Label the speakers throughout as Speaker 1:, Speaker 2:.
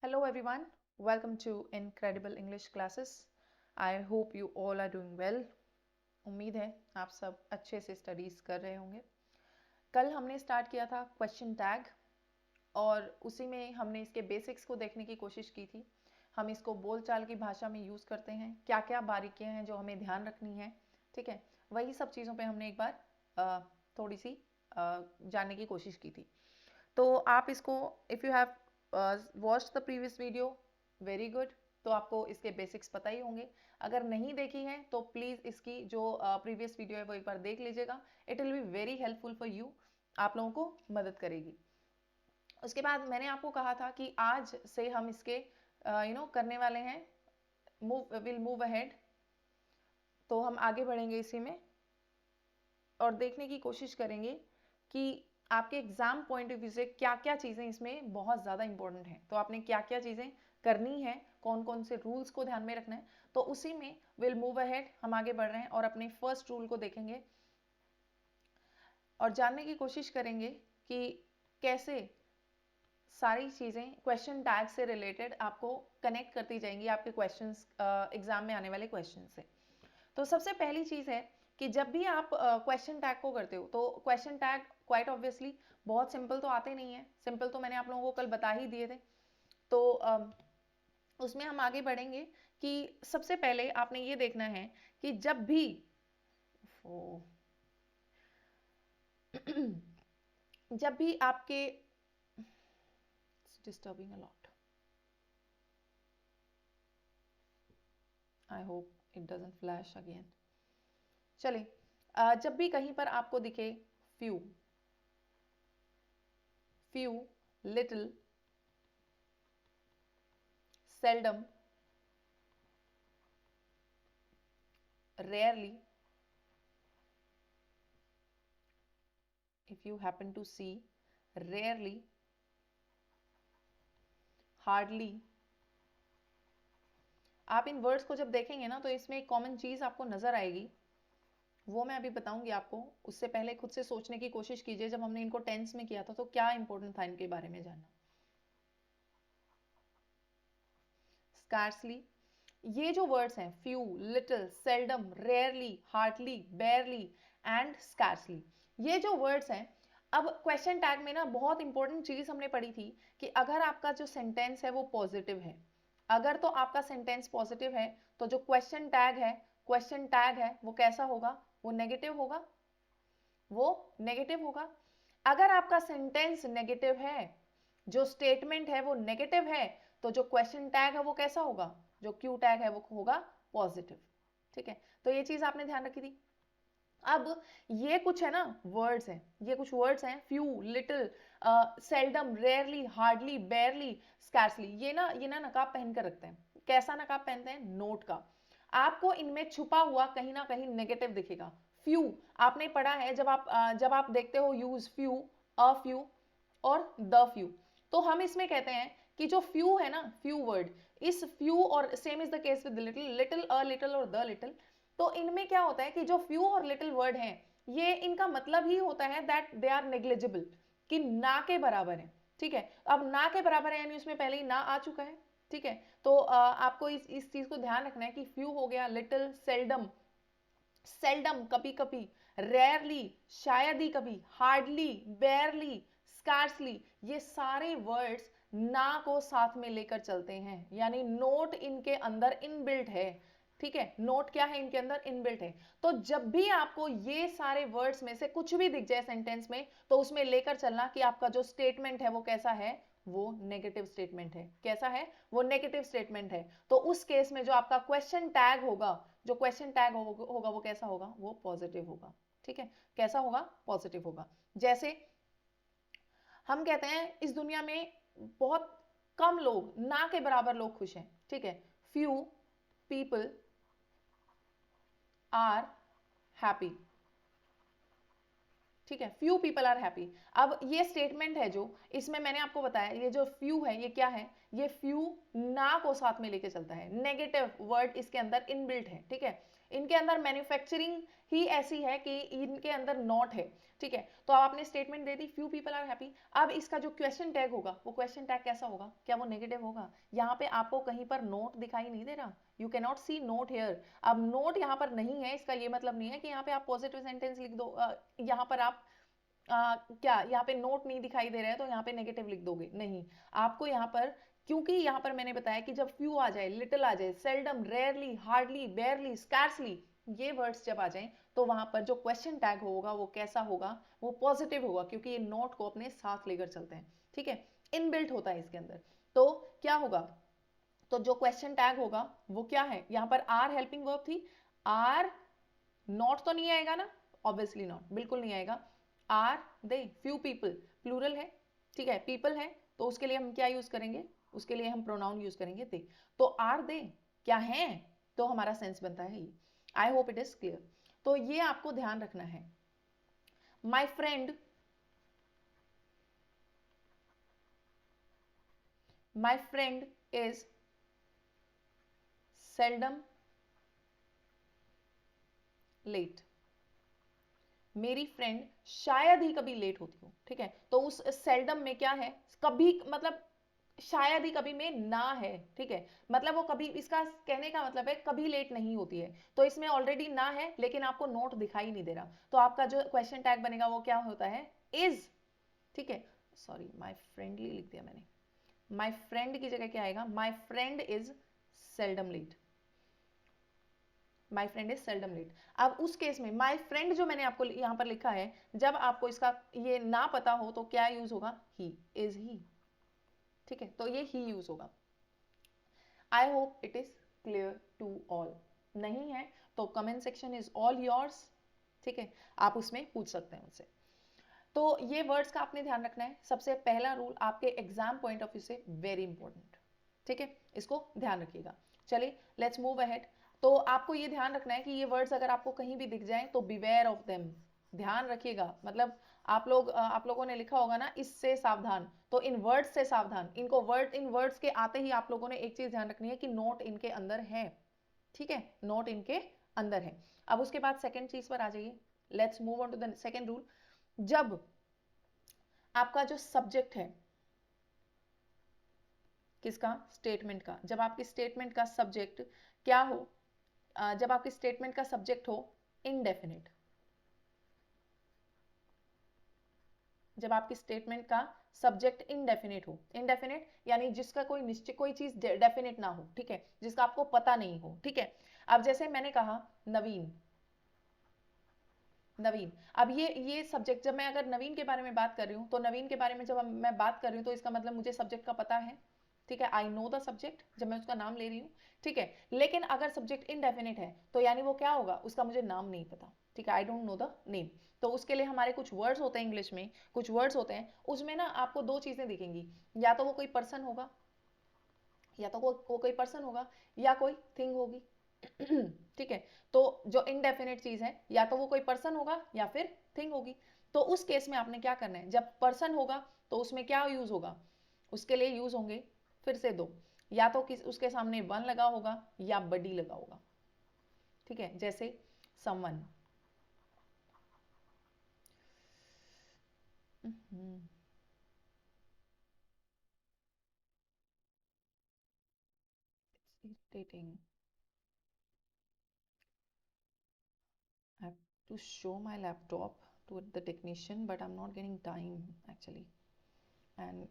Speaker 1: Hello everyone, welcome to Incredible English Classes. I hope you all are doing well. उम्मीद है आप सब अच्छे से स्टडीज कर रहे होंगे। कल हमने स्टार्ट किया था क्वेश्चन टैग और उसी में हमने इसके बेसिक्स को देखने की कोशिश की थी। हम इसको बोलचाल की भाषा में यूज़ करते हैं, क्या क्या बारीकियां हैं जो हमें ध्यान रखनी है, ठीक है। वही सब चीज़ों पे हमने एक बार थोड़ी सी जानने की कोशिश की थी। तो आप इसको if you have watch the previous video, very good, तो आपको इसके बेसिक्स पता ही होंगे। अगर नहीं देखी है तो प्लीज़ इसकी जो प्रीवियस वीडियो है वो एक बार देख लीजिएगा। It will be very helpful for you, आप लोगों को मदद करेगी। उसके बाद मैंने आपको कहा था कि आज से हम इसके करने वाले हैं, विल मूव अहेड। तो हम आगे बढ़ेंगे इसी में और देखने की कोशिश करेंगे कि आपके एग्जाम पॉइंट ऑफ व्यू से क्या क्या चीज़ें इसमें बहुत ज़्यादा इंपॉर्टेंट हैं। तो आपने क्या क्या चीज़ें करनी है, कौन कौन से रूल्स को ध्यान में रखना है, तो उसी में विल मूव अहेड हम आगे बढ़ रहे हैं और अपने फर्स्ट रूल को देखेंगे और जानने की कोशिश करेंगे कि कैसे सारी चीज़ें क्वेश्चन टैग से रिलेटेड आपको कनेक्ट करती जाएंगी आपके क्वेश्चंस, एग्जाम में आने वाले क्वेश्चन से। तो सबसे पहली चीज़ है कि जब भी आप क्वेश्चन टैग को करते हो तो क्वेश्चन टैग क्वाइट ऑब्वियसली बहुत सिंपल तो आते नहीं है। सिंपल तो मैंने आप लोगों को कल बता ही दिए थे। तो उसमें हम आगे बढ़ेंगे कि सबसे पहले आपने ये देखना है कि जब भी जब भी आपके disturbing a lot, I hope it doesn't flash again. चलिए, जब भी कहीं पर आपको दिखे few, few, little, seldom, rarely, if you happen to see rarely, hardly, आप इन वर्ड्स को जब देखेंगे ना तो इसमें एक कॉमन चीज आपको नजर आएगी, वो मैं अभी बताऊंगी आपको। उससे पहले खुद से सोचने की कोशिश कीजिए, जब हमने इनको टेंस में किया था तो क्या इंपॉर्टेंट था इनके बारे में जानना। स्कार्सली, ये जो वर्ड्स हैं few, little, seldom, rarely, hardly, बेयरली and scarcely, ये जो वर्ड्स हैं, अब क्वेश्चन टैग में ना बहुत इंपॉर्टेंट चीज हमने पढ़ी थी कि अगर आपका जो सेंटेंस है वो पॉजिटिव है, अगर तो आपका सेंटेंस पॉजिटिव है तो जो क्वेश्चन टैग है वो कैसा होगा, वो नेगेटिव होगा, वो नेगेटिव होगा। अगर आपका सेंटेंस नेगेटिव है, जो स्टेटमेंट है वो नेगेटिव है, तो जो क्वेश्चन टैग है वो कैसा होगा, जो क्यू टैग है वो होगा पॉजिटिव। ठीक है, तो ये चीज आपने ध्यान रखी थी। अब ये कुछ है ना वर्ड्स हैं, ये कुछ वर्ड्स हैं few, little, seldom, rarely, hardly, बेयरली, scarcely. ये ना नकाब पहन कर रखते हैं। कैसा नकाब पहनते हैं, नोट का। आपको इनमें छुपा हुआ कहीं ना कहीं नेगेटिव दिखेगा। फ्यू आपने पढ़ा है, जब आप देखते हो यूज फ्यू, अ फ्यू और द फ्यू, तो हम इसमें कहते हैं कि जो फ्यू है ना, फ्यू वर्ड, इस फ्यू और same is the case with little, little, a little और द लिटिल, तो इनमें क्या होता है कि जो फ्यू और लिटिल वर्ड हैं, ये इनका मतलब ही होता है दैट दे आर नेग्लिजिबल, कि ना के बराबर है। ठीक है, अब ना के बराबर है यानी उसमें पहले ही ना आ चुका है। ठीक है, तो आपको इस चीज को ध्यान रखना है कि फ्यू हो गया, लिटिल, सेल्डम, सेल्डम कभी कभी, रेयरली शायद ही कभी, हार्डली, बेयरली, स्कार्सली, ये सारे वर्ड्स ना को साथ में लेकर चलते हैं, यानी नोट इनके अंदर इनबिल्ट है। ठीक है, नोट क्या है इनके अंदर, इनबिल्ट है। तो जब भी आपको ये सारे वर्ड्स में से कुछ भी दिख जाए सेंटेंस में, तो उसमें लेकर चलना कि आपका जो स्टेटमेंट है वो कैसा है, वो नेगेटिव स्टेटमेंट है। कैसा है, वो नेगेटिव स्टेटमेंट है। तो उस केस में जो आपका क्वेश्चन टैग होगा, जो क्वेश्चन टैग होगा वो कैसा होगा, वो पॉजिटिव होगा। ठीक है, कैसा होगा, पॉजिटिव होगा। जैसे हम कहते हैं इस दुनिया में बहुत कम लोग, ना के बराबर लोग खुश हैं। ठीक है, फ्यू पीपल आर हैप्पी। ठीक है, फ्यू पीपल आर हैप्पी। अब ये स्टेटमेंट है जो इसमें मैंने आपको बताया, ये जो फ्यू है ये क्या है, ये फ्यू ना को साथ में लेके चलता है, नेगेटिव वर्ड इसके अंदर इनबिल्ट है। ठीक है, इनके अंदर मैन्युफैक्चरिंग ही ऐसी है कि इनके अंदर नॉट है, ठीक है। तो अब आपने स्टेटमेंट दे दी फ्यू पीपल आर हैप्पी। अब इसका जो क्वेश्चन टैग होगा वो क्वेश्चन टैग कैसा होगा, क्या वो नेगेटिव होगा? यहाँ पे आपको कहीं पर नोट दिखाई नहीं दे रहा, you can not see not here. अब नोट यहाँ पर नहीं है, इसका ये मतलब नहीं है कि यहाँ पे आप पॉजिटिव सेंटेंस लिख दो, यहाँ पर आप क्या यहाँ पे नोट नहीं दिखाई दे रहा है तो यहाँ पे नेगेटिव लिख दोगे, नहीं। आपको यहाँ पर, क्योंकि यहाँ पर मैंने बताया कि जब फ्यू आ जाए, लिटिल आ जाए, सेल्डम, रेयरली, हार्डली, बेयरली, स्कैर्सली, ये वर्ड्स जब आ जाएं तो वहां पर जो क्वेश्चन टैग होगा वो कैसा होगा, वो पॉजिटिव होगा, क्योंकि ये नोट को अपने साथ लेकर चलते हैं, ठीक है, इनबिल्ट होता है इसके अंदर। तो क्या होगा, तो जो क्वेश्चन टैग होगा वो क्या है, यहाँ पर आर हेल्पिंग वर्ब थी, आर नॉट तो नहीं आएगा ना, ऑब्वियसली नॉट, बिल्कुल नहीं आएगा। Are they, few people, plural है, ठीक है, पीपल है, तो उसके लिए हम क्या यूज करेंगे, उसके लिए हम प्रोनाउन यूज करेंगे दे। तो आर दे क्या है, तो हमारा सेंस बनता है ये। I hope it is clear. तो ये आपको ध्यान रखना है। My friend, my friend is seldom late, मेरी फ्रेंड शायद ही कभी लेट होती हो, ठीक है। तो उस सेल्डम में क्या है, कभी, मतलब शायद ही कभी में ना है, ठीक है, मतलब वो कभी, इसका कहने का मतलब है कभी लेट नहीं होती है। तो इसमें ऑलरेडी ना है लेकिन आपको नोट दिखाई नहीं दे रहा, तो आपका जो क्वेश्चन टैग बनेगा वो क्या होता है, इज, ठीक है। सॉरी, माई फ्रेंडली लिख दिया मैंने, माई फ्रेंड की जगह क्या आएगा, my friend is seldom late, my friend is seldom late. अब उस केस में माई फ्रेंड जो मैंने आपको यहां पर लिखा है, जब आपको इसका ये ना पता हो तो क्या यूज होगा, ही, इज ही, ठीक है, तो ये ही यूज होगा। I hope it is clear to all. नहीं है तो comment section is all yours, ठीक है, आप उसमें पूछ सकते हैं मुझसे। तो ये वर्ड्स का आपने ध्यान रखना है, सबसे पहला रूल आपके एग्जाम पॉइंट ऑफ व्यू से वेरी इंपॉर्टेंट, ठीक है, इसको ध्यान रखिएगा। चलिए लेट्स मूव अहेड। तो आपको ये ध्यान रखना है कि ये वर्ड्स अगर आपको कहीं भी दिख जाएं तो बिवेयर ऑफ देम, ध्यान रखिएगा। मतलब आप लोगों ने लिखा होगा ना, इससे सावधान, तो इन वर्ड्स से सावधान, इनको वर्ड, इन वर्ड्स के आते ही आप लोगों ने एक चीज ध्यान रखनी है कि नोट इनके अंदर है, ठीक है, नोट इनके अंदर है। अब उसके बाद सेकंड चीज पर आ जाइए, let's move on to the second rule. जब आपका जो सब्जेक्ट है, किसका, स्टेटमेंट का, जब आपकी स्टेटमेंट का सब्जेक्ट क्या हो, जब आपकी स्टेटमेंट का सब्जेक्ट हो इनडेफिनिट, जब आपकी स्टेटमेंट का सब्जेक्ट इनडेफिनिट हो, इनडेफिनिट यानी जिसका कोई निश्चित, कोई चीज डेफिनिट ना हो, ठीक है, जिसका आपको पता नहीं हो, ठीक है। अब जैसे मैंने कहा नवीन, नवीन, अब ये सब्जेक्ट, जब मैं अगर नवीन के बारे में बात कर रही हूँ तो नवीन के बारे में जब मैं बात कर रही हूँ तो इसका मतलब मुझे सब्जेक्ट का पता है, ठीक है, आई नो द सब्जेक्ट, जब मैं उसका नाम ले रही हूँ, ठीक है। लेकिन अगर सब्जेक्ट इनडेफिनिट है तो यानी वो क्या होगा, उसका मुझे नाम नहीं पता, ठीक है, I don't know the name. तो उसके लिए हमारे कुछ वर्ड्स होते हैं इंग्लिश में, कुछ वर्ड्स होते हैं, उसमें ना आपको दो चीजें दिखेंगी, या तो वो कोई पर्सन होगा, या तो वो कोई पर्सन होगा, या कोई थिंग होगी, ठीक है। तो जो इनडेफिनेट चीज है, या तो वो कोई पर्सन होगा या फिर थिंग होगी। तो उस केस में आपने क्या करना है, जब पर्सन होगा तो उसमें क्या यूज होगा, उसके लिए यूज होंगे फिर से दो, या तो किस उसके सामने वन लगा होगा या बडी लगा होगा, ठीक है, जैसे someone, irritating. I have to show my laptop to the technician, but I'm not getting time actually. And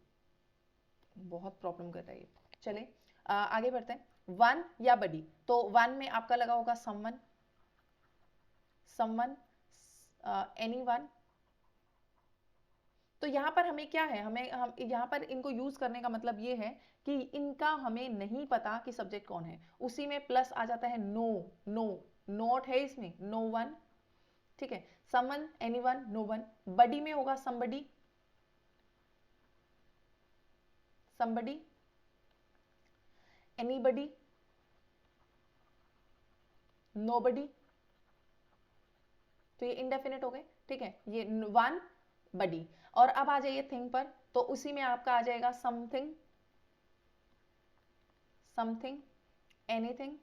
Speaker 1: बहुत प्रॉब्लम कर रहा है ये। चले आगे बढ़ते हैं। वन या बडी, तो वन में आपका लगा होगा समवन, समवन, एनीवन। तो यहाँ पर हमें क्या है, हम यहाँ पर इनको यूज करने का मतलब ये है कि इनका हमें नहीं पता कि सब्जेक्ट कौन है, उसी में प्लस आ जाता है नो, नो, नोट है इसमें, नो वन, ठीक है, समवन, एनीवन, नो वन। बडी में होगा समबडी, समबडी, एनीबडी, नोबडी। तो ये इंडेफिनिट हो गए, ठीक है, ये वन, बडी। और अब आ जाइए थिंग पर, तो उसी में आपका आ जाएगा something, something, anything,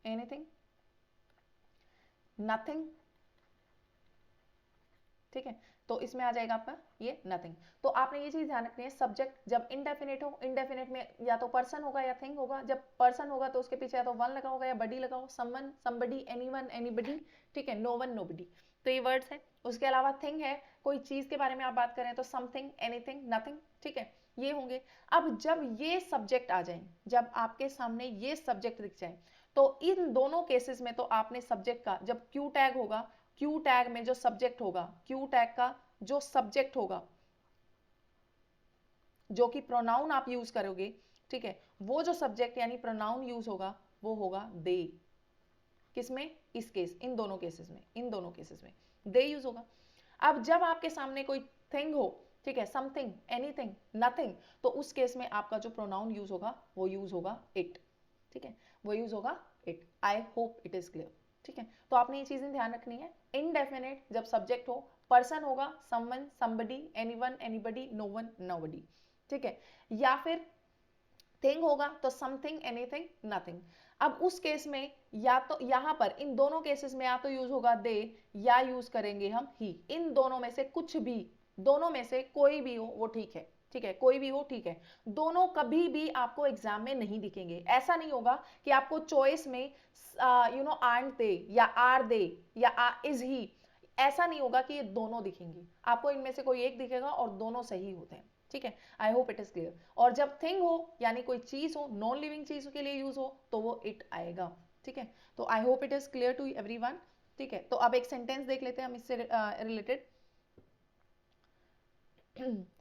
Speaker 1: anything, nothing, ठीक है, तो इसमें आ जाएगा आपका ये नथिंग। तो आपने ये चीज ध्यान रखनी है, सब्जेक्ट जब इनडेफिनेट हो, इनडेफिनेट में या तो पर्सन होगा या थिंग होगा। जब पर्सन होगा तो उसके पीछे या तो वन लगा होगा या बडी लगा हो, समवन, समबडी, एनीवन, एनीबडी, ठीक है, नो वन, नोबडी, तो ये वर्ड्स हैं। उसके अलावा थिंग है, कोई चीज के बारे में आप बात करें तो समथिंग, एनीथिंग, नथिंग, ठीक है, ये होंगे। अब जब ये सब्जेक्ट आ जाए, जब आपके सामने ये सब्जेक्ट दिख जाए, तो इन दोनों केसेस में तो आपने सब्जेक्ट का जब क्यू टैग होगा, क्यू टैग में जो सब्जेक्ट होगा, क्यू टैग का जो सब्जेक्ट होगा, जो कि प्रोनाउन आप यूज करोगे, ठीक है, वो जो सब्जेक्ट यानी प्रोनाउन यूज होगा वो होगा दे। किसमें? इस केस, इन दोनों केसेस में, इन दोनों केसेस में दे यूज होगा। अब जब आपके सामने कोई थिंग हो, ठीक है, समथिंग, एनीथिंग, नथिंग, तो उस केस में आपका जो प्रोनाउन यूज होगा वो यूज होगा इट, ठीक है, वो यूज होगा it. I hope it is clear, ठीक है। तो आपने ये चीजें ध्यान रखनी है। इनडेफिनेट जब सब्जेक्ट हो, पर्सन होगा someone, somebody, anyone, anybody, no one, nobody, ठीक है, या फिर थिंग होगा तो समथिंग, एनीथिंग, नथिंग। अब उस केस में या तो यहां पर इन दोनों केसेस में या तो यूज होगा दे या यूज करेंगे हम ही। इन दोनों में से कुछ भी, दोनों में से कोई भी हो वो ठीक है, ठीक है, कोई भी हो ठीक है। दोनों कभी भी आपको एग्जाम में नहीं दिखेंगे। ऐसा नहीं होगा कि आपको चॉइस में आर्ट दे या आर दे या इज ही, ऐसा नहीं होगा कि ये दोनों दिखेंगे। आपको इनमें से कोई एक दिखेगा और दोनों सही होते हैं, ठीक है। आई होप इट इज क्लियर। और जब थिंग हो यानी कोई चीज हो, नॉन लिविंग चीज के लिए यूज हो, तो वो इट आएगा, ठीक है। तो I hope it is clear to everyone, ठीक है। तो अब एक सेंटेंस देख लेते हैं हम इससे रिलेटेड।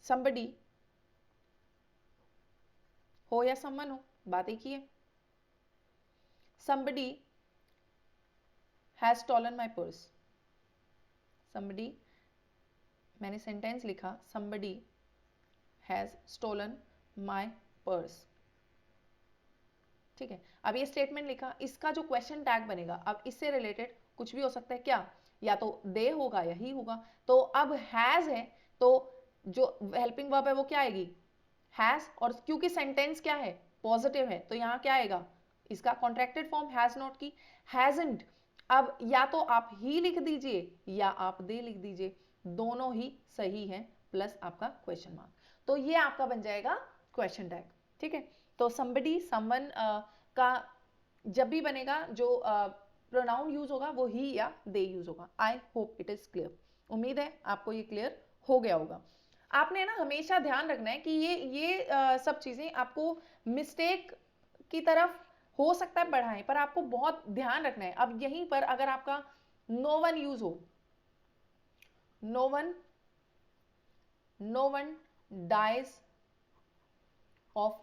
Speaker 1: somebody हो या someone हो, बात एक ही है। somebody has stolen my purse। somebody, मैंने सेंटेंस लिखा somebody has stolen my purse, ठीक है। अब ये स्टेटमेंट लिखा, इसका जो क्वेश्चन टैग बनेगा, अब इससे रिलेटेड कुछ भी हो सकता है क्या, या तो दे होगा या ही होगा। तो अब हैज है तो जो हेल्पिंग वर्ब है वो क्या आएगी, हैज, और क्योंकि सेंटेंस क्या है, पॉजिटिव है, तो यहाँ क्या आएगा, इसका कॉन्ट्रैक्टेड फॉर्म हैज नॉट की, हैजंट। अब या तो आप ही लिख दीजिए या आप दे लिख दीजिए, दोनों ही सही है, प्लस आपका क्वेश्चन मार्क, तो ये आपका बन जाएगा क्वेश्चन टैग, ठीक है। तो somebody, someone का जब भी बनेगा जो प्रोनाउन यूज होगा वो ही या दे यूज होगा। I hope it is clear. उम्मीद है आपको ये क्लियर हो गया होगा। आपने ना हमेशा ध्यान रखना है कि ये सब चीजें आपको मिस्टेक की तरफ हो सकता है बढ़ाएं, पर आपको बहुत ध्यान रखना है। अब यहीं पर अगर आपका नो वन यूज हो, no one dies of,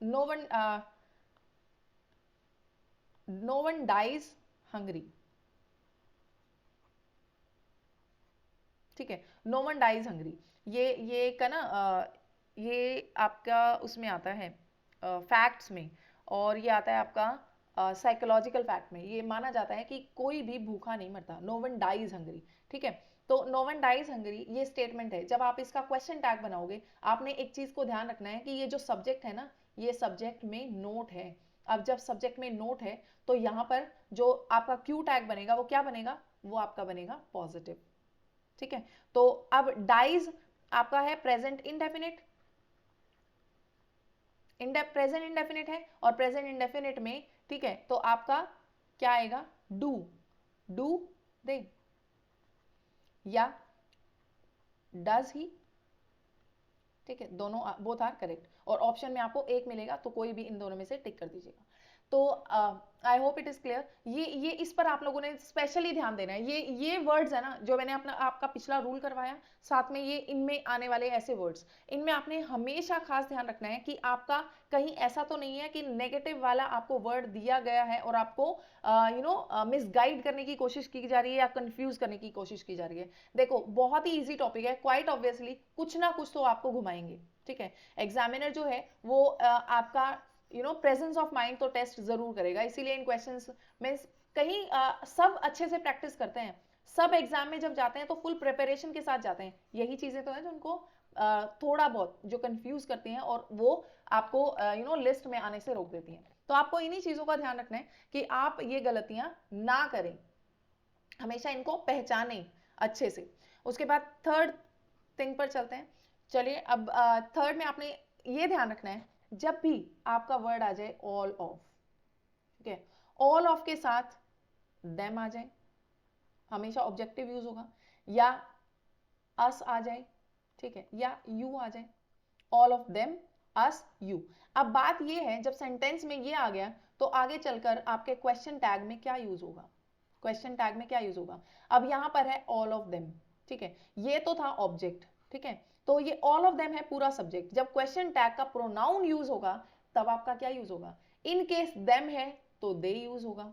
Speaker 1: no one dies hungry, ठीक है, no one dies hungry, ये का ना ये आपका उसमें आता है फैक्ट्स में, और ये आता है आपका साइकोलॉजिकल फैक्ट में। ये माना जाता है कि कोई भी भूखा नहीं मरता, नो वन डाइज हंगरी, ठीक है। तो नो वन डाइज हंगरी ये स्टेटमेंट है। जब आप इसका क्वेश्चन टैग बनाओगे, आपने एक चीज को ध्यान रखना है कि ये जो सब्जेक्ट है ना, ये सब्जेक्ट में नोट है। अब जब सब्जेक्ट में नोट है तो यहाँ पर जो आपका क्यू टैग बनेगा वो क्या बनेगा, वो आपका बनेगा पॉजिटिव, ठीक है। तो अब डाइज आपका है प्रेजेंट इंडेफिनिट, प्रेजेंट इंडेफिनिट है, और प्रेजेंट इंडेफिनिट में, ठीक है, तो आपका क्या आएगा, डू दे या डज ही, ठीक है, दोनों बोथ आर करेक्ट, और ऑप्शन में आपको एक मिलेगा तो कोई भी इन दोनों में से टिक कर दीजिएगा। तो I hope it is clear. ये इस पर आप लोगों ने स्पेशली ध्यान देना है। ये वर्ड्स है ना जो मैंने अपना आपका पिछला रूल करवाया, साथ में ये इनमें आने वाले ऐसे वर्ड्स, इनमें आपने हमेशा खास ध्यान रखना है कि आपका कहीं ऐसा तो नहीं है कि नेगेटिव वाला आपको वर्ड दिया गया है और आपको मिसगाइड करने की कोशिश की जा रही है या कंफ्यूज करने की कोशिश की जा रही है। देखो बहुत ही इजी टॉपिक है, क्वाइट ऑब्वियसली कुछ ना कुछ तो आपको घुमाएंगे, ठीक है। एग्जामिनर जो है वो आपका प्रेजेंस ऑफ माइंड तो टेस्ट जरूर करेगा, इसीलिए इन क्वेश्चंस में कहीं सब अच्छे से प्रैक्टिस करते हैं, सब एग्जाम में जब जाते हैं तो फुल प्रिपरेशन के साथ जाते हैं। यही चीजें तो हैं जो उनको थोड़ा बहुत जो कंफ्यूज करती हैं और वो आपको लिस्ट में आने से रोक देती हैं। तो आपको इन्हीं चीजों का ध्यान रखना है कि आप ये गलतियां ना करें, हमेशा इनको पहचानें अच्छे से। उसके बाद थर्ड थिंग पर चलते हैं। चलिए अब थर्ड में आपने ये ध्यान रखना है, जब भी आपका वर्ड आ जाए ऑल ऑफ, ठीक है, ऑल ऑफ के साथ देम आ जाए, हमेशा ऑब्जेक्टिव यूज होगा, या अस आ जाए, ठीक है, या यू आ जाए, all of them, us, you. अब बात ये है, जब सेंटेंस में ये आ गया तो आगे चलकर आपके क्वेश्चन टैग में क्या यूज होगा, क्वेश्चन टैग में क्या यूज होगा। अब यहां पर है ऑल ऑफ देम, ठीक है, ये तो था ऑब्जेक्ट, ठीक है, तो ये ऑल ऑफ देम है पूरा सब्जेक्ट। जब क्वेश्चन टैग का प्रोनाउन यूज होगा तब आपका क्या यूज होगा, इन केस देम है तो दे यूज होगा,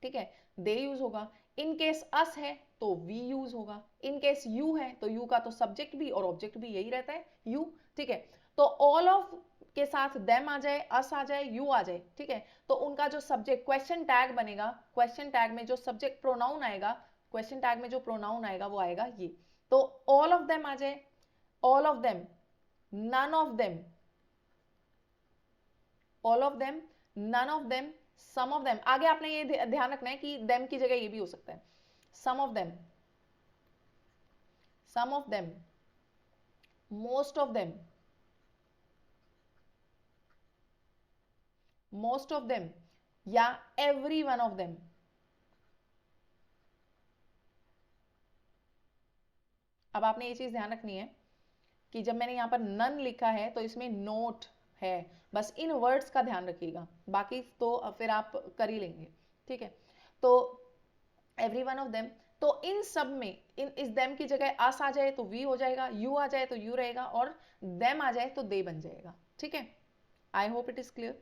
Speaker 1: ठीक है, दे यूज होगा। इन केस अस है तो वी यूज होगा, इन केस यू है तो यू का तो सब्जेक्ट भी और ऑब्जेक्ट भी यही रहता है, यू, ठीक है। तो ऑल ऑफ के साथ देम आ जाए, अस आ जाए, यू आ जाए, ठीक है, तो उनका जो सब्जेक्ट क्वेश्चन टैग बनेगा, क्वेश्चन टैग में जो सब्जेक्ट प्रोनाउन आएगा, क्वेश्चन टैग में जो प्रोनाउन आएगा वो आएगा ये। तो ऑल ऑफ देम आ जाए, all of them, none of them, all of them, none of them, some of them. आगे आपने ये ध्यान रखना है कि देम की जगह ये भी हो सकता है, some of them, some of them, most of them, most of them, या every one of them। अब आपने ये चीज ध्यान रखनी है कि जब मैंने यहां पर नन लिखा है तो इसमें नोट है, बस इन वर्ड्स का ध्यान रखिएगा, बाकी तो फिर आप कर ही लेंगे, ठीक है। तो एवरी वन ऑफ देम, तो इन सब में इस देम की जगह अस आ जाए तो वी हो जाएगा, यू आ जाए तो यू रहेगा, और देम आ जाए तो दे बन जाएगा, ठीक है। आई होप इट इज क्लियर।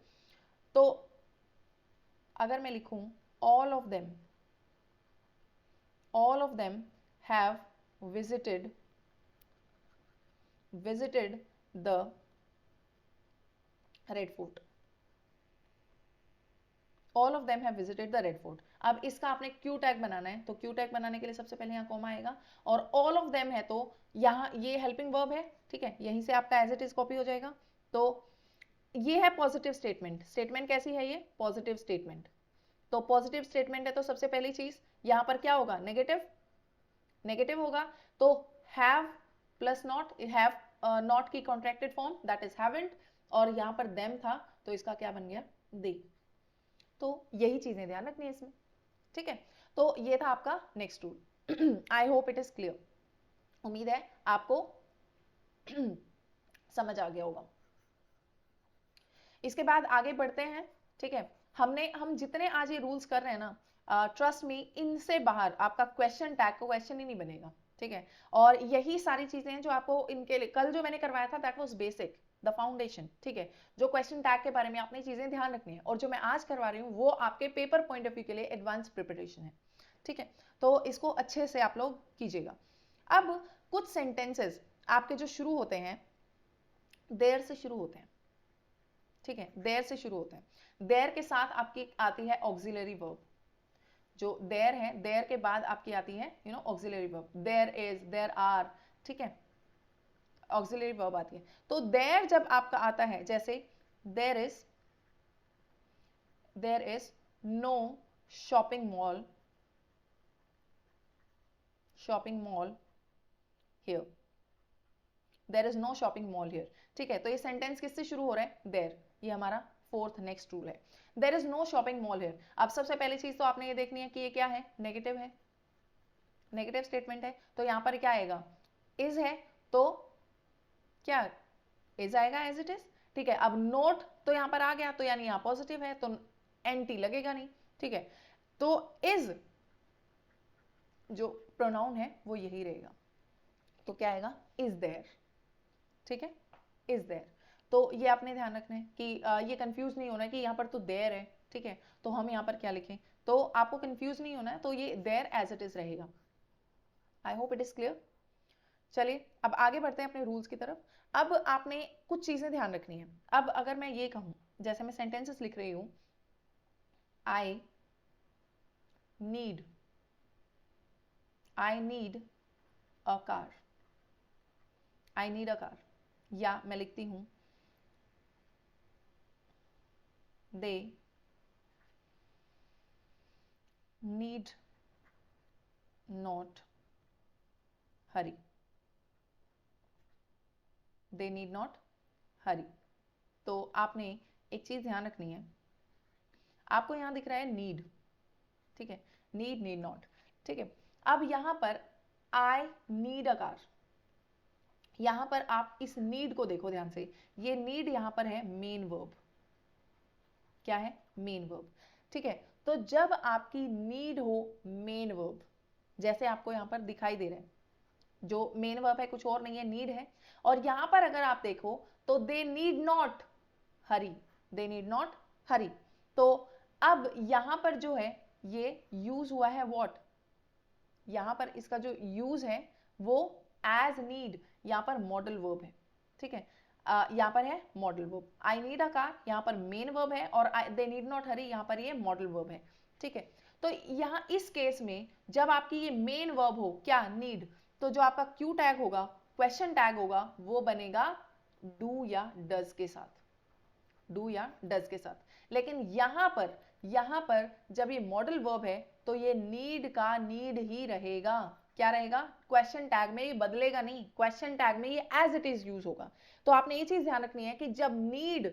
Speaker 1: तो अगर मैं लिखूं all of them, all of them have visited the red fort, all of them have visited the red fort। अब इसका आपने क्यू टैग बनाना है, तो क्यू टैग बनाने के लिए सबसे पहले यहाँ कॉमा आएगा, और all of them है तो यहाँ ये हेल्पिंग वर्ब है, ठीक है, यहीं से आपका एज इट इज कॉपी हो जाएगा। तो ये है पॉजिटिव स्टेटमेंट। स्टेटमेंट कैसी है ये, पॉजिटिव स्टेटमेंट। तो पॉजिटिव स्टेटमेंट है तो सबसे पहली चीज यहां पर क्या होगा, नेगेटिव, नेगेटिव होगा, तो have plus not, have not की contracted form that is haven't, और यहां पर देम था तो इसका क्या बन गया, दे। तो यही चीजें ध्यान रखनी है इसमें, ठीक है। तो ये था आपका next rule. I hope it is clear, उम्मीद है आपको समझ आ गया होगा। इसके बाद आगे बढ़ते हैं, ठीक है। हम जितने आज ये रूल्स कर रहे हैं ना, ट्रस्ट मी, इनसे बाहर आपका क्वेश्चन टैग को क्वेश्चन ही नहीं बनेगा, ठीक है। और यही सारी चीजें हैं जो आपको इनके लिए कल जो मैंने करवाया था that was basic, the foundation, ठीक है। जो क्वेश्चन टैग के बारे में आपने चीजें ध्यान रखनी है, और जो मैं आज करवा रही हूँ वो आपके पेपर पॉइंट ऑफ व्यू के लिए एडवांस प्रिपरेशन है, ठीक है। तो इसको अच्छे से आप लोग कीजिएगा। अब कुछ सेंटेंसेस आपके जो शुरू होते हैं देर से शुरू होते हैं, ठीक है, देर से शुरू होते हैं। देर के साथ आपकी आती है ऑक्सिलरी वर्ब, जो देर है देर के बाद आपकी आती है auxiliary verb, there is, there are, ठीक है, ऑक्सिलरी वर्ब आती है। तो देर जब आपका आता है, जैसे there is no shopping mall here, there is no shopping mall here, ठीक है। तो ये सेंटेंस किससे शुरू हो रहा है, देर, ये हमारा फोर्थ नेक्स्ट रूल है, there is no shopping mall here. अब सबसे पहली चीज तो आपने ये देखनी है कि ये क्या है, नेगेटिव है, नेगेटिव स्टेटमेंट है, तो यहां पर क्या आएगा, इज है तो क्या, इज आएगा एज इट इज, ठीक है। अब नोट तो यहां पर आ गया तो यानी यहां पॉजिटिव है तो एंटी लगेगा नहीं, ठीक है। तो इज जो प्रोनाउन है वो यही रहेगा, तो क्या आएगा, इज देयर, ठीक है, इज देयर। तो ये आपने ध्यान रखना है कि ये कंफ्यूज नहीं होना है कि यहाँ पर तो देयर है, ठीक है, तो हम यहाँ पर क्या लिखें, तो आपको कंफ्यूज नहीं होना है, तो ये देयर एज इट इज रहेगा। आई होप इट इज क्लियर। चलिए अब आगे बढ़ते हैं अपने रूल्स की तरफ। अब आपने कुछ चीजें ध्यान रखनी है। अब अगर मैं ये कहूं, जैसे मैं सेंटेंसेस लिख रही हूं, I need a car, I need a car, या मैं लिखती हूं they need not Hari, they need not हरी। तो आपने एक चीज ध्यान रखनी है, आपको यहां दिख रहा है नीड, ठीक है, नीड नीड नॉट, ठीक है। अब यहां पर आई नीड अ कार, यहां पर आप इस नीड को देखो ध्यान से, ये नीड यहां पर है मेन वर्ब, क्या है, मेन वर्ब, ठीक है। तो जब आपकी नीड हो मेन वर्ब, जैसे आपको यहां पर दिखाई दे रहा है, जो मेन वर्ब है कुछ और नहीं है, नीड है, और यहां पर अगर आप देखो तो they need not Hari, they need not हरी। तो अब यहां पर जो है ये यूज हुआ है व्हाट, यहां पर इसका जो यूज है वो एज नीड, यहां पर मॉडल वर्ब है, ठीक है। यहां पर है modal verb, I need a car यहां पर मेन वर्ब है, और दे नीड नॉट हरी यहां पर ये मॉडल वर्ब है, ठीक है। तो यहां इस केस में जब आपकी ये मेन वर्ब हो क्या, नीड, तो जो आपका क्यू टैग होगा, क्वेश्चन टैग होगा, वो बनेगा डू या डज के साथ, डू या डज के साथ। लेकिन यहां पर जब ये मॉडल वर्ब है तो ये नीड का नीड ही रहेगा, क्या रहेगा, क्वेश्चन टैग में, ये बदलेगा नहीं, क्वेश्चन टैग में ये एज इट इज यूज होगा। तो आपने ये चीज ध्यान रखनी है कि जब नीड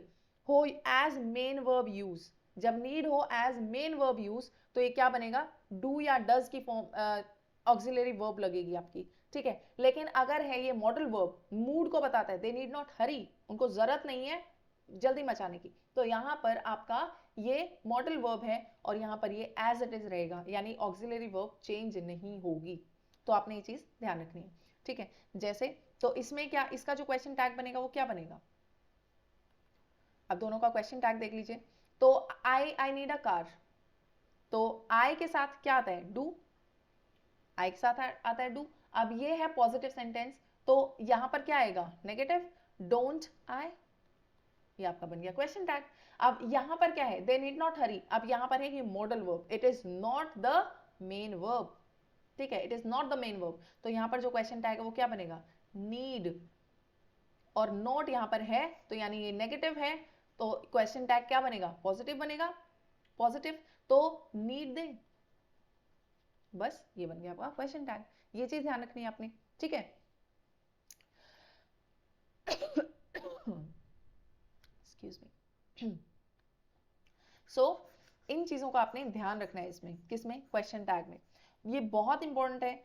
Speaker 1: हो एज मेन वर्ब यूज, जब नीड हो एज मेन वर्ब यूज, तो ये क्या बनेगा, डू या डज की फॉर्म ऑक्सिलरी वर्ब लगेगी आपकी, ठीक है। लेकिन अगर है ये मॉडल वर्ब, मूड को बताता है, दे नीड नॉट हरी, उनको जरूरत नहीं है जल्दी मचाने की, तो यहां पर आपका ये मॉडल वर्ब है और यहां पर ये एज इट इज रहेगा, यानी ऑक्सिलरी वर्ब चेंज नहीं होगी। तो आपने ये चीज ध्यान रखनी है, ठीक है। जैसे तो इसमें क्या, इसका जो क्वेश्चन टैग बनेगा वो क्या बनेगा, अब दोनों का क्वेश्चन टैग देख लीजिए। तो आई नीड अ कार, तो आई के साथ क्या आता है, डू, आई के साथ आता है डू। अब ये है पॉजिटिव सेंटेंस, तो यहां पर क्या आएगा, नेगेटिव, डोंट आई, ये आपका बन गया क्वेश्चन टैग। अब यहां पर क्या है, दे नीड नॉट हरी, अब यहां पर है कि modal verb, it is not the main verb, ठीक है, it is not the main verb. तो यहां पर जो क्वेश्चन टैग है वो क्या बनेगा, नीड, और नॉट यहां पर है तो यानी ये नेगेटिव है, तो क्वेश्चन टैग क्या बनेगा, पॉजिटिव बनेगा, पॉजिटिव, तो नीड दे, बस ये बन गया आपका क्वेश्चन टैग। ये चीज ध्यान रखनी है आपने, ठीक है। Excuse me. सो इन चीजों का आपने ध्यान रखना है इसमें, किसमें, क्वेश्चन टैग में, ये बहुत इंपॉर्टेंट है।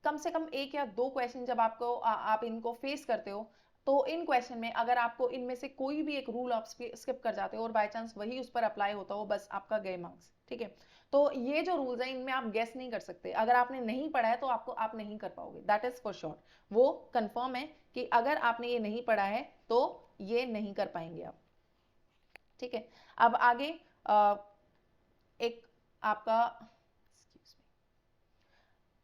Speaker 1: कम से कम एक या दो क्वेश्चन जब आपको आप इनको फेस करते हो, तो इन क्वेश्चन में अगर आपको इनमें से कोई भी एक रूल आप स्किप कर जाते हो और बाय चांस वही उस पर अप्लाई होता हो, बस आपका गए मार्क्स, ठीक है। तो ये जो रूल्स हैं इनमें आप गेस नहीं कर सकते, अगर आपने नहीं पढ़ा है तो आपको आप नहीं कर पाओगे, दैट इज फॉर श्योर, वो कंफर्म है कि अगर आपने ये नहीं पढ़ा है तो ये नहीं कर पाएंगे आप, ठीक है। अब आगे एक आपका,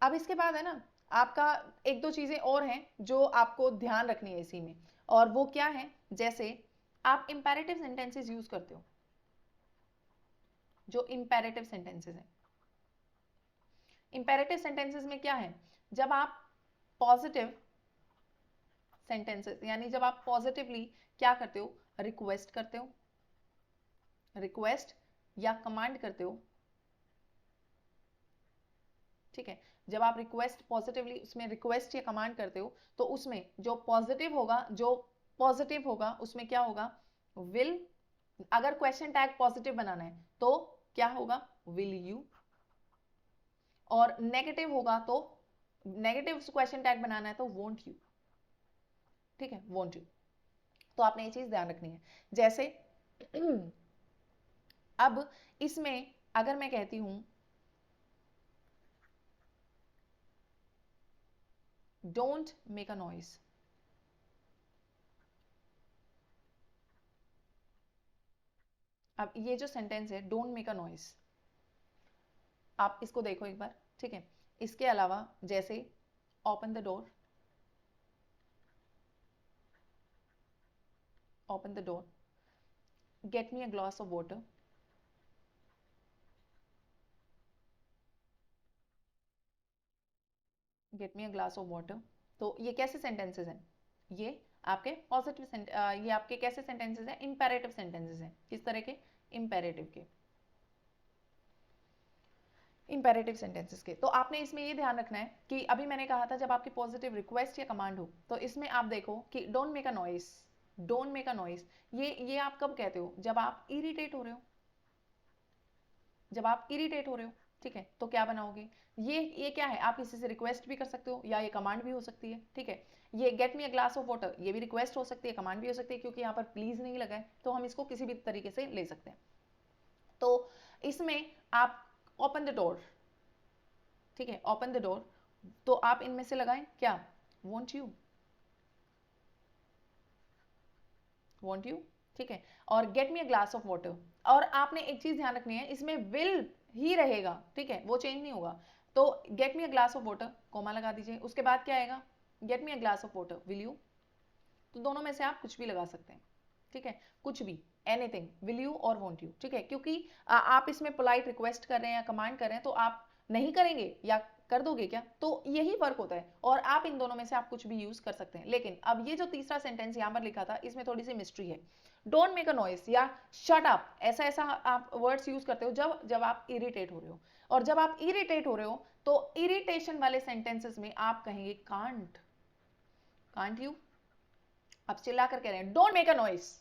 Speaker 1: अब इसके बाद है ना आपका एक दो चीजें और हैं जो आपको ध्यान रखनी है इसी में, और वो क्या है, जैसे आप इंपेरेटिव सेंटेंसेस यूज करते हो, जो इंपेरेटिव सेंटेंसेस हैं, इंपेरेटिव सेंटेंसेस में क्या है, जब आप पॉजिटिव सेंटेंसेस, यानी जब आप पॉजिटिवली क्या करते हो, रिक्वेस्ट करते हो, रिक्वेस्ट या कमांड करते हो, ठीक है। जब आप रिक्वेस्ट पॉजिटिवली उसमें रिक्वेस्ट या कमांड करते हो, तो उसमें जो पॉजिटिव होगा उसमें क्या होगा, विल, अगर क्वेश्चन टैग पॉजिटिव बनाना है तो क्या होगा, विल यू, और नेगेटिव होगा तो नेगेटिव क्वेश्चन टैग बनाना है तो वोंट यू, ठीक है, वोंट यू। तो आपने ये चीज ध्यान रखनी है। जैसे अब इसमें अगर मैं कहती हूं डोंट मेक अ नॉइज, अब ये जो सेंटेंस है डोंट मेक अ नॉइज, आप इसको देखो एक बार, ठीक है। इसके अलावा जैसे open the door, open the door, gate me a glass of water, gate me a glass of water, तो ये कैसे सेंटेंसेस हैं, ये आपके पॉजिटिव ये आपके कैसे सेंटेंसेस हैं, इंपेरेटिव सेंटेंसेस हैं, किस तरह के, इंपेरेटिव के, इंपेरेटिव सेंटेंसेस के। तो आपने इसमें ये ध्यान रखना है कि अभी मैंने कहा था जब आपकी पॉजिटिव रिक्वेस्ट या कमांड हो तो इसमें आप देखो कि don't make a noise, don't make a noise, ये आप कब कहते हो? जब आप इरिटेट हो रहे हो, जब आप इरिटेट हो रहे हो, ठीक है, तो क्या बनाओगे? ये क्या है? आप इसी से रिक्वेस्ट भी कर सकते हो या ये कमांड भी हो सकती है, ठीक है। ये gate me a glass of water, ये भी रिक्वेस्ट हो सकती है, कमांड भी हो सकती है, क्योंकि यहाँ पर प्लीज नहीं लगा है तो हम इसको किसी भी तरीके से ले सकते हैं। तो इसमें आप ओपन द डोर, ठीक है, ओपन द डोर, तो आप इनमें से लगाएं क्या? वॉन्ट यू, वॉन्ट यू, ठीक है, और gate me a glass of water. और आपने एक चीज ध्यान रखनी है, इसमें विल ही रहेगा, ठीक है, वो चेंज नहीं होगा। तो get me a glass of water, comma लगा दीजिए, उसके बाद क्या आएगा? Get me a glass of water, will you. तो दोनों में से आप कुछ भी लगा सकते हैं, ठीक है, कुछ भी, एनीथिंग, विल यू और वॉन्ट यू, ठीक है, क्योंकि आप इसमें पोलाइट रिक्वेस्ट कर रहे हैं या कमांड कर रहे हैं, तो आप नहीं करेंगे या कर दोगे क्या? तो यही फर्क होता है, और आप इन दोनों में से आप कुछ भी यूज कर सकते हैं। लेकिन अब ये जो तीसरा सेंटेंस यहां पर लिखा था, इसमें थोड़ी सी मिस्ट्री है। डोंट मेक अ नॉइस या शट अप, ऐसा ऐसा आप वर्ड्स यूज करते हो जब जब आप इरिटेट हो रहे हो, और जब आप इरिटेट हो रहे हो तो इरिटेशन वाले सेंटेंसेस में आप कहेंगे कांट, कांट यू। अब चिल्ला कर कह रहे हैं डोंट मेक अ नॉइस,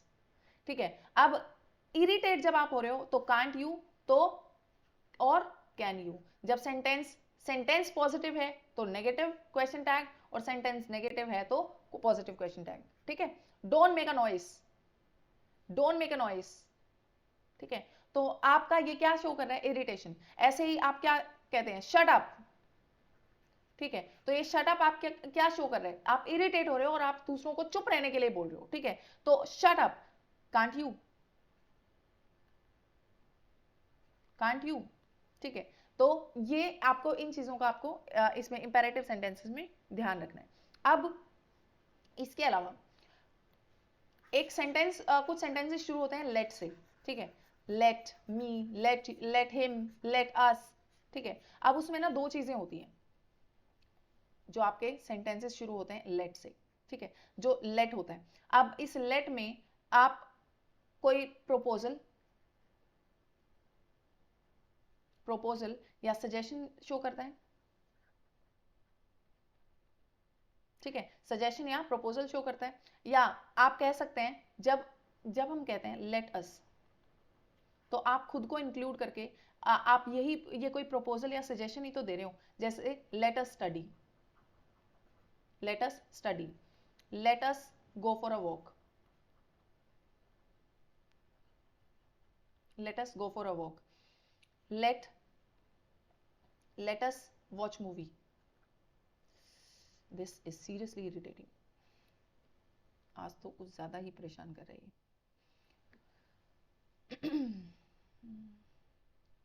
Speaker 1: ठीक है। अब इरिटेट जब आप हो रहे हो तो कांट यू, तो और कैन यू। जब सेंटेंस सेंटेंस पॉजिटिव है तो नेगेटिव क्वेश्चन टैग, और सेंटेंस नेगेटिव है तो पॉजिटिव क्वेश्चन टैग, ठीक है। Don't make a noise, don't make a noise, ठीक है। तो आपका ये क्या शो कर रहा है? इरिटेशन। ऐसे ही आप क्या कहते हैं? शट अप, ठीक है, तो ये शट अप आप क्या शो कर रहे हैं? आप इरिटेट हो रहे हो और आप दूसरों को चुप रहने के लिए बोल रहे हो, ठीक है, तो shut up, can't you, can't you, ठीक है। तो ये आपको इन चीजों का आपको इसमें इंपेरेटिव सेंटेंसेस में ध्यान रखना है। अब इसके अलावा एक सेंटेंस, कुछ सेंटेंसेस शुरू होते हैं लेट से, ठीक है, let me, let him, let us, ठीक है। अब उसमें ना दो चीजें होती हैं जो आपके सेंटेंसेस शुरू होते हैं लेट से, ठीक है, जो लेट होता है। अब इस लेट में आप कोई प्रपोजल, प्रपोजल या सजेशन शो करता है, ठीक है, सजेशन या प्रपोजल शो करता है। या आप कह सकते हैं जब जब हम कहते हैं लेट अस, तो आप खुद को इंक्लूड करके आप ये कोई प्रपोजल या सजेशन ही तो दे रहे हो। जैसे let us study, let us study, let us go for a walk, let us go for a walk, let us watch movie. This is seriously irritating, आज तो कुछ ज्यादा ही परेशान कर रही है।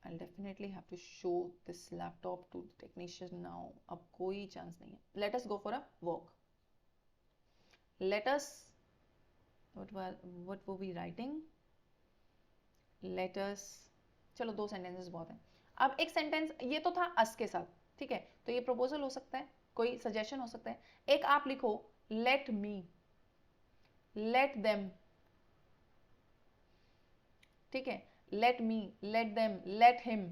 Speaker 1: I'll definitely have to show this laptop to the technician now, अब कोई चांस नहीं है। let us go for a walk, let us, what were we writing, let us, चलो दो सेंटेंसेस बहुत हैं। अब एक सेंटेंस ये तो था अस के साथ, ठीक है, तो ये प्रपोजल हो सकता है, कोई सजेशन हो सकता है। एक आप लिखो लेट मी, लेट देम, ठीक है, let me, let them, let him,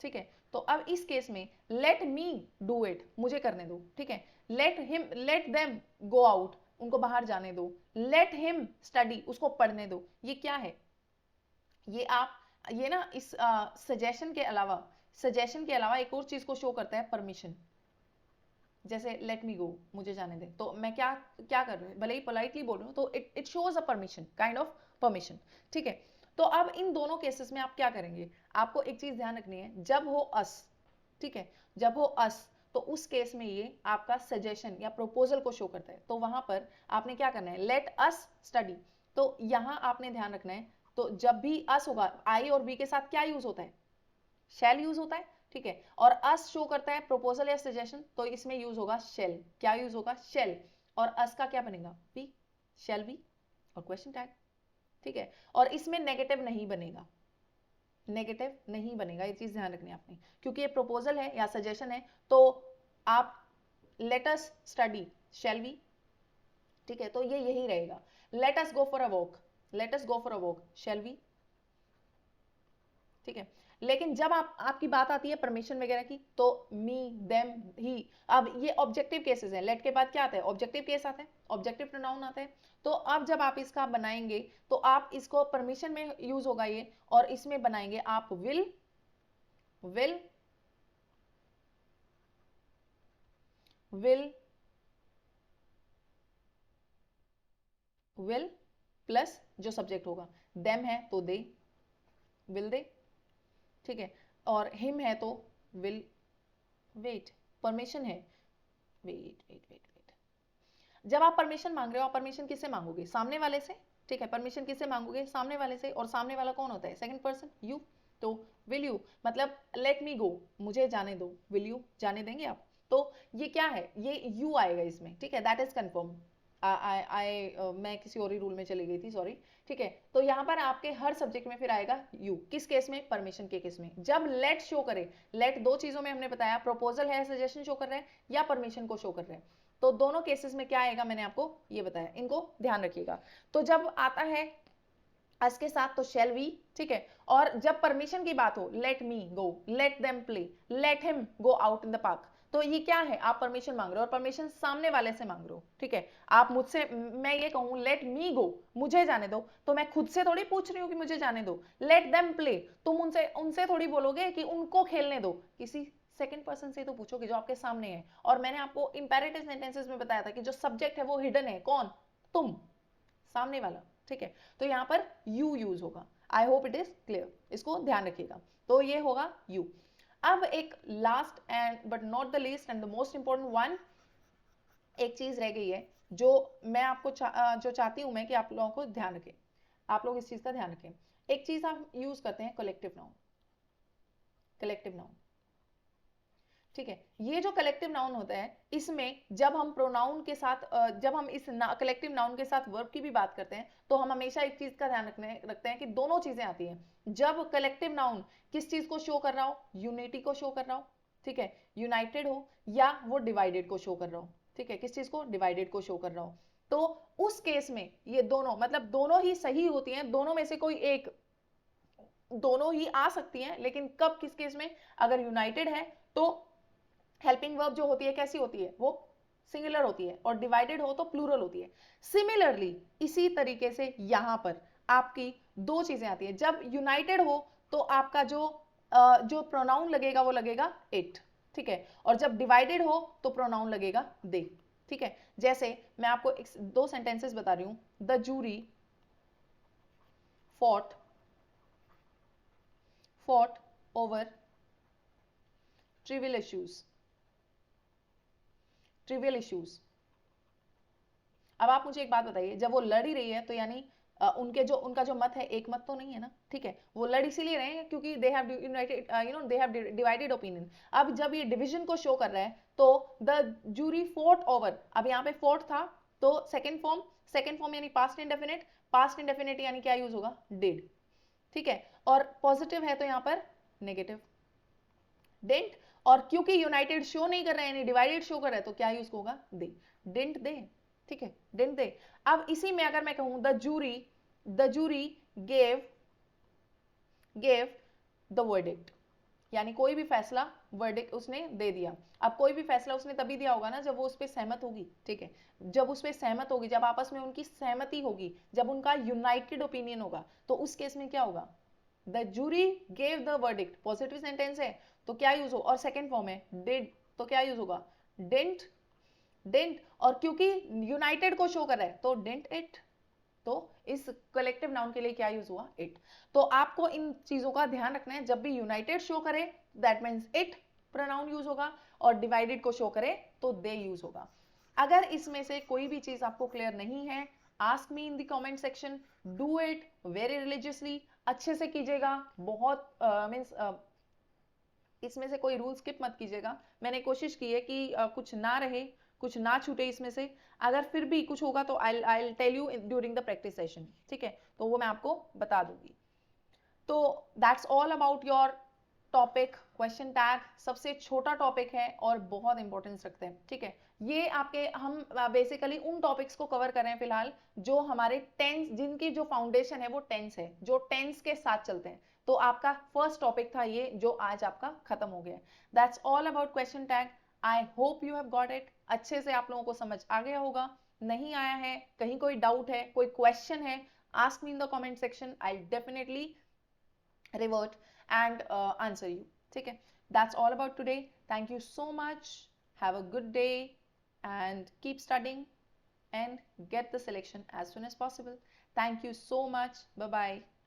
Speaker 1: ठीक है। तो अब इस केस में लेट मी डू इट, मुझे करने दो, ठीक है, let him, let them go out, उनको बाहर जाने दो, लेट हिम स्टडी, उसको पढ़ने दो। ये क्या है? ये आप ये ना इस सजेशन के अलावा, सजेशन के अलावा एक और चीज को शो करता है, परमिशन। जैसे लेट मी गो, मुझे जाने दे, तो मैं क्या क्या कर रही हूँ, भले ही पोलाइटली बोल रही हूँ, तो it shows a permission, kind of permission, ठीक है। तो अब इन दोनों केसेस में आप क्या करेंगे? आपको एक चीज ध्यान रखनी है, जब हो अस, ठीक है, जब हो अस, तो उस केस में ये आपका सजेशन या प्रपोजल को शो करता है, तो वहां पर आपने क्या करना है? Let us study. तो यहां आपने ध्यान रखना है, तो जब भी अस होगा, आई और बी के साथ क्या यूज होता है? शैल यूज होता है, ठीक है, और अस शो करता है प्रपोजल या सजेशन, तो इसमें यूज होगा शेल। क्या यूज होगा? शेल। और अस का क्या बनेगा? बी, शेल बी, और क्वेश्चन टैग, ठीक है। और इसमें नेगेटिव नहीं बनेगा, नेगेटिव नहीं बनेगा, ये चीज ध्यान रखनी है आपने, क्योंकि ये प्रपोजल है या सजेशन है। तो आप let us study, shall be, ठीक है, तो ये यही रहेगा। Let us go for a walk, let us go for a walk, shall be, ठीक है। लेकिन जब आपकी बात आती है परमिशन वगैरह की, तो मी, देम, ही, अब ये ऑब्जेक्टिव केसेस हैं। लेट के बाद क्या आता है? ऑब्जेक्टिव केस आता है, ऑब्जेक्टिव प्रोनाउन आता है। तो अब जब आप इसका बनाएंगे तो आप इसको परमिशन में यूज होगा ये, और इसमें बनाएंगे आप will, will, will, will plus जो सब्जेक्ट होगा, देम है तो दे, विल दे, ठीक है। और हिम है तो विल वेट, परमिशन है, वेट वेट वेट वेट। जब आप परमिशन मांग रहे हो, आप परमिशन किससे मांगोगे? सामने वाले से, ठीक है। परमिशन किससे मांगोगे? सामने वाले से। और सामने वाला कौन होता है? Second person, you. तो विल यू, मतलब लेट मी गो, मुझे जाने दो, विल यू, जाने देंगे आप? तो ये क्या है? ये यू आएगा इसमें, ठीक है। That is confirm. मैं किसी और ही रूल में चली गई थी, सॉरी, ठीक है। तो यहाँ पर आपके हर सब्जेक्ट में फिर आएगा यू। किस केस में? परमिशन के केस में। जब लेट शो करे, लेट दो चीजों में हमने बताया, प्रपोजल है, सजेशन शो कर रहे हैं, या परमिशन को शो कर रहे हैं। तो दोनों केसेस में क्या आएगा मैंने आपको ये बताया, इनको ध्यान रखिएगा। तो जब आता है अस के साथ तो शेल वी, ठीक है। और जब परमिशन की बात हो, let me go, let them play, let him go out in the park, तो ये क्या है? आप परमिशन मांग रहे हो, और परमिशन सामने वाले से मांग रहे हो, ठीक है। आप मुझसे, मैं ये कहूं लेट मी गो, मुझे जाने दो, तो मैं खुद से थोड़ी पूछ रही हूँ कि मुझे जाने दो। लेट देम प्ले, तुम उनसे उनसे थोड़ी बोलोगे कि उनको खेलने दो, किसी सेकंड पर्सन से तो पूछोगे जो आपके सामने है। और मैंने आपको इंपेरेटिव सेंटेंसेस में बताया था कि जो सब्जेक्ट है वो हिडन है, कौन? तुम, सामने वाला, ठीक है। तो यहां पर यू यूज होगा। I hope it is clear, इसको ध्यान रखिएगा। तो ये होगा यू। अब एक last and but not the least and the most important one, एक चीज रह गई है जो मैं आपको जो चाहती हूं मैं कि आप लोगों को ध्यान रखें, आप लोग इस चीज का ध्यान रखें। एक चीज आप यूज करते हैं, कलेक्टिव नाउन, कलेक्टिव नाउन, ठीक है। ये जो कलेक्टिव नाउन होता है, इसमें जब हम प्रोनाउन के साथ जब हम इस कलेक्टिव नाउन के साथ वर्ब की भी बात करते हैं, तो हम हमेशा एक चीज का ध्यान रखते हैं कि दोनों चीजें आती हैं। जब कलेक्टिव नाउन किस चीज को शो कर रहा हो? यूनिटी को शो कर रहा हो, ठीक है, यूनाइटेड हो, या वो डिवाइडेड को शो कर रहा हो, ठीक है। किस चीज को? डिवाइडेड को शो कर रहा हो। तो उस केस में ये दोनों, मतलब दोनों ही सही होती हैं, दोनों में से कोई एक, दोनों ही आ सकती हैं, लेकिन कब, किस केस में? अगर यूनाइटेड है तो हेल्पिंग वर्ब जो होती है कैसी होती है? वो सिंगुलर होती है, और डिवाइडेड हो तो प्लूरल होती है। सिमिलरली इसी तरीके से यहां पर आपकी दो चीजें आती हैं। जब यूनाइटेड हो तो आपका जो प्रोनाउन लगेगा वो लगेगा इट, ठीक है। और जब डिवाइडेड हो तो प्रोनाउन लगेगा दे, ठीक है। जैसे मैं आपको दो सेंटेंसेस बता रही हूं। The jury fought, fought over trivial issues, trivial issues. अब आप मुझे एक बात बताइए, जब वो लड़ ही रही है तो यानी उनका जो मत है, एक मत तो नहीं है ना, ठीक है। वो लड़ इसीलिए रहे हैं क्योंकि they have United, they have divided opinion. अब जब ये डिवीजन को शो कर रहा है तो द जूरी फोर्ट ओवर, अब यहाँ पे फोर्ट था तो सेकेंड फॉर्म, सेकेंड फॉर्म यानी पास्ट इंडेफिनिट, पास्ट इंडेफिनिट यानी क्या यूज होगा? डिड, ठीक है। और पॉजिटिव है तो यहाँ पर नेगेटिव, डिडंट। और क्योंकि यूनाइटेड शो नहीं कर रहा है यानी डिवाइडेड शो कर रहा है, तो क्या यूज होगा? दे, डिडंट दे, ठीक है, डिडंट दे। अब इसी में अगर मैं कहूं the jury gave, gave the verdict, यानी कोई भी फैसला, वर्डिक्ट उसने दे दिया। अब कोई भी फैसला उसने तभी दिया होगा ना जब वो उस पर सहमत होगी, ठीक है। जब उस पर सहमत होगी, जब आपस में उनकी सहमति होगी, जब उनका यूनाइटेड ओपिनियन होगा, तो उस केस में क्या होगा? The jury gave the verdict, positive sentence है तो क्या यूज हो? और सेकेंड फॉर्म है डिड, तो क्या यूज होगा? Didn't, didn't. और क्योंकि यूनाइटेड को शो कर रहा है तो डिडंट इट, तो इस कलेक्टिव नाउन के लिए क्या यूज हुआ? इट। तो आपको इन चीजों का ध्यान रखना है, जब भी यूनाइटेड शो करे that means it pronoun use होगा, और डिवाइडेड को शो करे तो दे यूज होगा। अगर इसमें से कोई भी चीज आपको क्लियर नहीं है, ask me in the comment section, do it very religiously, अच्छे से कीजिएगा, बहुत मीन्स इसमें से कोई रूल स्किप मत कीजिएगा। मैंने कोशिश की है कि कुछ ना रहे, कुछ ना छूटे इसमें से। अगर फिर भी कुछ होगा तो I tell you during the practice session, ठीक है, तो वो मैं आपको बता दूंगी। तो that's all about your topic. Question tag सबसे छोटा टॉपिक है और बहुत इंपॉर्टेंस रखते हैं, ठीक है। ये आपके, हम बेसिकली उन टॉपिक्स को कवर कर रहे हैं फिलहाल जो हमारे टेंस, जिनकी जो फाउंडेशन है वो टेंस है, जो टेंस के साथ चलते हैं। तो आपका फर्स्ट टॉपिक था ये जो आज आपका खत्म हो गया। That's all about question tag. I hope you have got it. अच्छे से आप लोगों को समझ आ गया होगा। नहीं आया है, कहीं कोई डाउट है, कोई क्वेश्चन है, ask me in the comment section, I definitely revert and answer you. ठीक है, that's all about today. Thank you so much. Have a good day and keep studying and get the selection as soon as possible. Thank you so much. Bye bye.